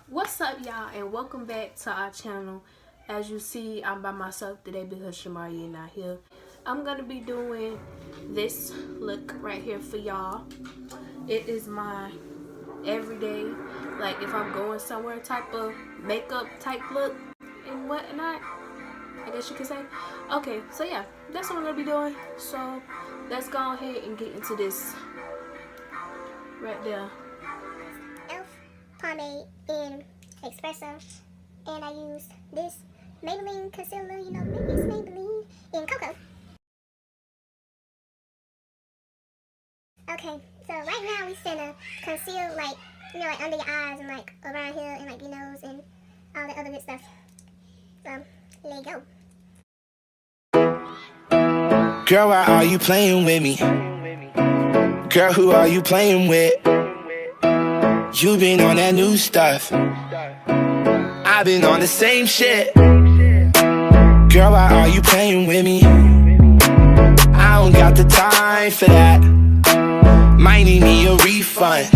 What's up, y'all, and welcome back to our channel. As you see, I'm by myself today because Shamari is not here. I'm gonna be doing this look right here for y'all. It is my everyday, like if I'm going somewhere type of makeup type look and whatnot, I guess you could say. Okay, so yeah, that's what I'm gonna be doing. So let's go ahead and get into this right there. Pomade in espresso, and I use this Maybelline concealer, you know, Miss Maybelline in cocoa. Okay, so right now we finna conceal, like, you know, like under your eyes and like around here and like your nose and all the other good stuff. So let go. Girl, why are you playing with me? Girl, who are you playing with? You been on that new stuff. I've been on the same shit. Girl, why are you playing with me? I don't got the time for that. Might need me a refund.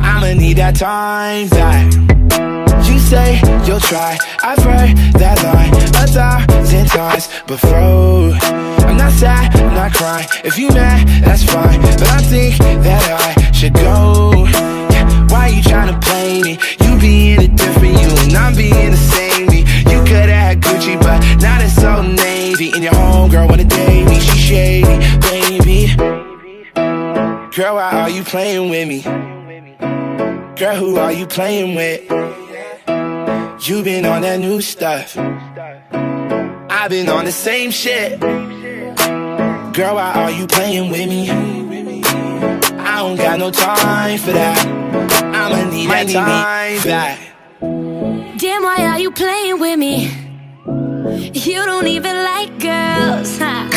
I'ma need that time back. You say you'll try, I've heard that line 1,000 times before. I'm not sad, I'm not crying. If you mad, that's fine, but I think that I should go. Why you tryna play me? You being a different you and I'm being the same me. You coulda had Gucci, but now it's so Navy. And your homegirl wanna date me, she shady, baby. Girl, why are you playing with me? Girl, who are you playing with? You been on that new stuff. I've been on the same shit. Girl, why are you playing with me? I don't got no time for that. I'ma need that time back. Damn, why are you playing with me? You don't even like girls, huh?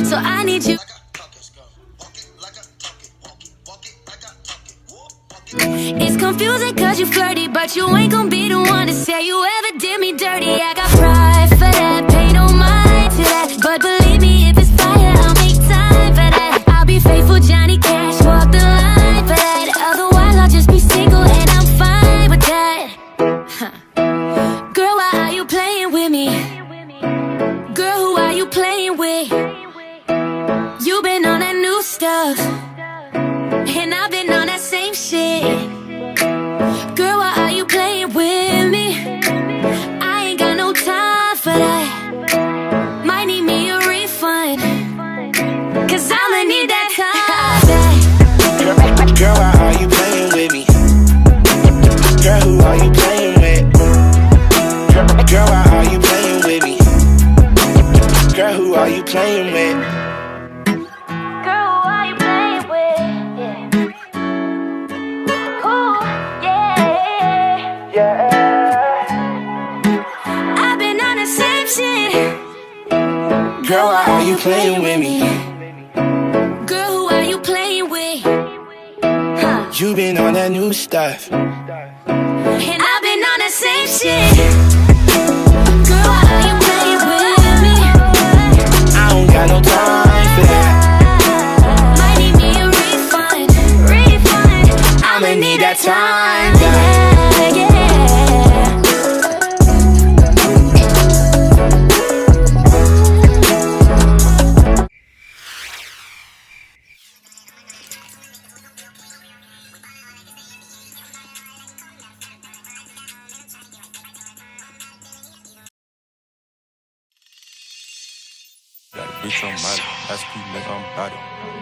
So I need you. It's confusing cause you flirty, but you ain't gon' be the one to say you ever did me dirty. I got pride for that, pay no mind to that. But believe me, if it's fire, I'll make time for that. I'll be faithful, Johnny Cash, walk the line for that. Otherwise, I'll just be single and I'm fine with that. Girl, why are you playing with me? Girl, who are you playing with? You been on that new stuff, and I've been on that same shit. Girl, why are you playing with me? I ain't got no time for that. Might need me a refund, cause I'ma need that time back. Girl, why are you playing with me? Girl, who are you playing with? Girl, why are you playing with me? Girl, who are you playing with? Girl, why are you playing with me? Girl, who are you playing with? Huh? You been on that new stuff, and I've been on the same shit. Girl, why are you playing with me? I don't got no time for that. Might need me a refund. I'ma need that time back. Bitch on Molly, SP nigga on body.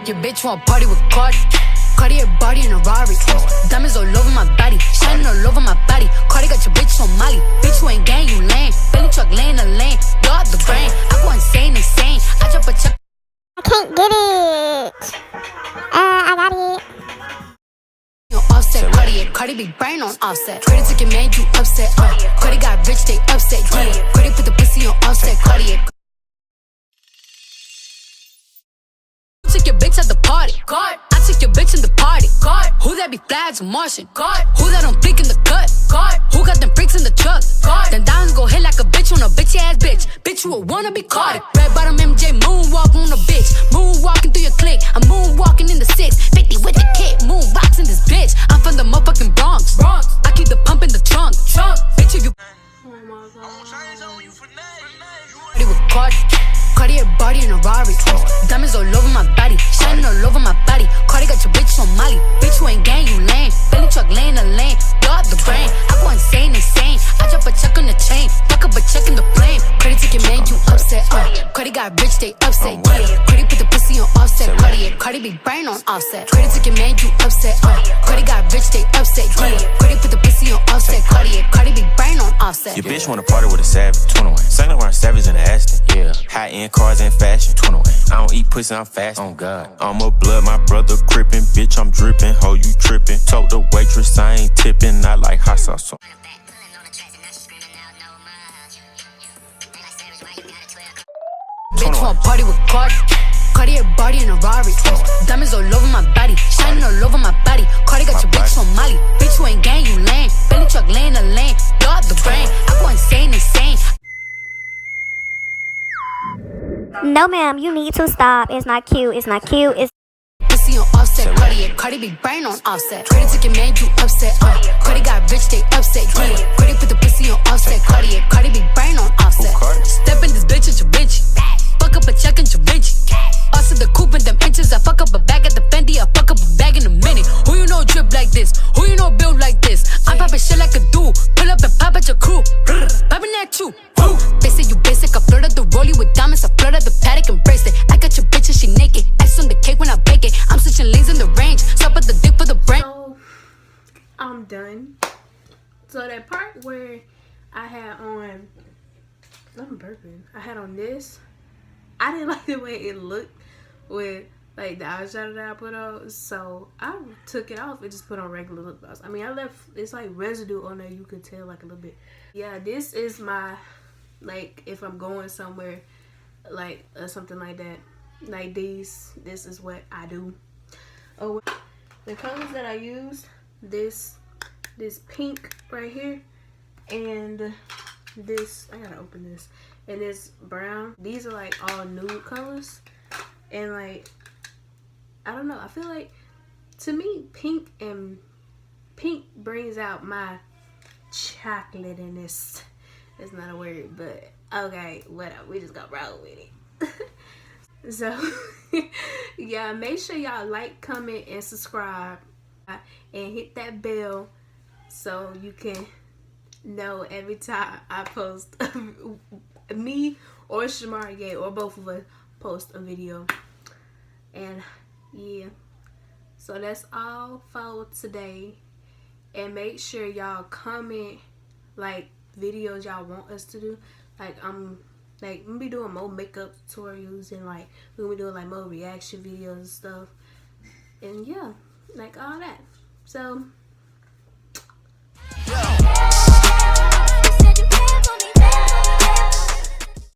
Your bitch want party with Cardi. Cartier body in a Rari. Diamonds all over my body, shining all over my body. Cardi got your bitch on Molly. Bitch, you ain't gang, you lame. Billy truck laying the lane. Blow out the brain. I go insane. I drop a check. I can't get it. I got it. Offset, Cardi big brain on offset. Cardi took your man, you upset. Cardi got rich, they upset. Yeah, Cardi put the pussy on offset. Cardi. Took your bitch at the party. God. I took your bitch in the party. God. Who that be fly as a Martian? God. Who that don't flick in the cut? God. Who got them freaks in the truck? God. Then diamonds go hit like a bitch on a bitch ass bitch. Bitch, you a wanna be Cardi. Red bottom MJ moonwalk. in a Rari. Diamonds all over my body, shining all over my body. Cardi got your bitch on Molly. Bitch, you ain't gang, you lame. Belly truck laying a lane. Blow out the brain. I go insane. I drop a check on the chain. Fuck up a check in the flame. Credit ticket, man, you upset. Cardi got rich, they upset. Yeah. Cardi put the pussy on offset. Cardi be brain on offset. Credit ticket, man, you upset. Cardi got rich, they upset. Yeah. Cardi put the pussy on offset. Cardi be brain on offset. Your bitch wanna party with a savage, 21. Second round savage in the Aston, yeah. High end cars and fashion, 21. I don't eat pussy, I'm fast, on God. I'm a blood, my brother crippin'. Bitch, I'm drippin', ho, you trippin'. Told the waitress I ain't tippin', I like hot sauce. Bitch wanna party with Cardi. Cardi a Bartier in a Rari. Diamonds all over my body, shining all over my body. Cardi got your bitch on Molly. Bitch, you ain't gang, you lame. Belly truck laying a lane. Blow out the brain. I go insane. No, ma'am, you need to stop. It's not cute. It's not cute. It's Pussy on offset. Cardi be brain on offset. Credit ticket, man, you upset. Cardi got rich, they upset. Yeah. Cardi put the pussy on offset. Cardi be brain on offset. Step in this bitch at your bitch. Fuck up a check and your bitch. Also the coupe in them inches. I fuck up a bag at the Fendi. I fuck up a bag in a minute. Who you know drip like this? Who you know build like this? I'm popping shit like a dude. Pull up and pop at your crew. Popping at you. They say you basic. I flooded the rollie with diamonds. I flooded the paddock and bracelet. I got your bitch and she naked. Ice on the cake when I bake it. I'm switching lanes in the range. Stop at the dick for the brain. So I'm done. So that part where I had on, I'm burping. I had on this. I didn't like the way it looked with like the eyeshadow that I put on, so I took it off and just put on regular lip gloss. I mean, I left, it's like residue on there, you could tell like a little bit. Yeah, this is my, like if I'm going somewhere like something like that, like this is what I do. Oh, the colors that I used, this pink right here, and this, I gotta open this, and this brown. These are like all nude colors, and like I don't know, I feel like to me pink brings out my chocolatiness. It's not a word, but okay, whatever, we just gonna roll with it. So yeah, make sure y'all like, comment, and subscribe, and hit that bell so you can know every time I post me or Shamaria or both of us post a video. And yeah, so that's all for today, and make sure y'all comment like videos y'all want us to do. Like I'm gonna be doing more makeup tutorials, and like we're gonna be doing like more reaction videos and stuff, and yeah, like all that. So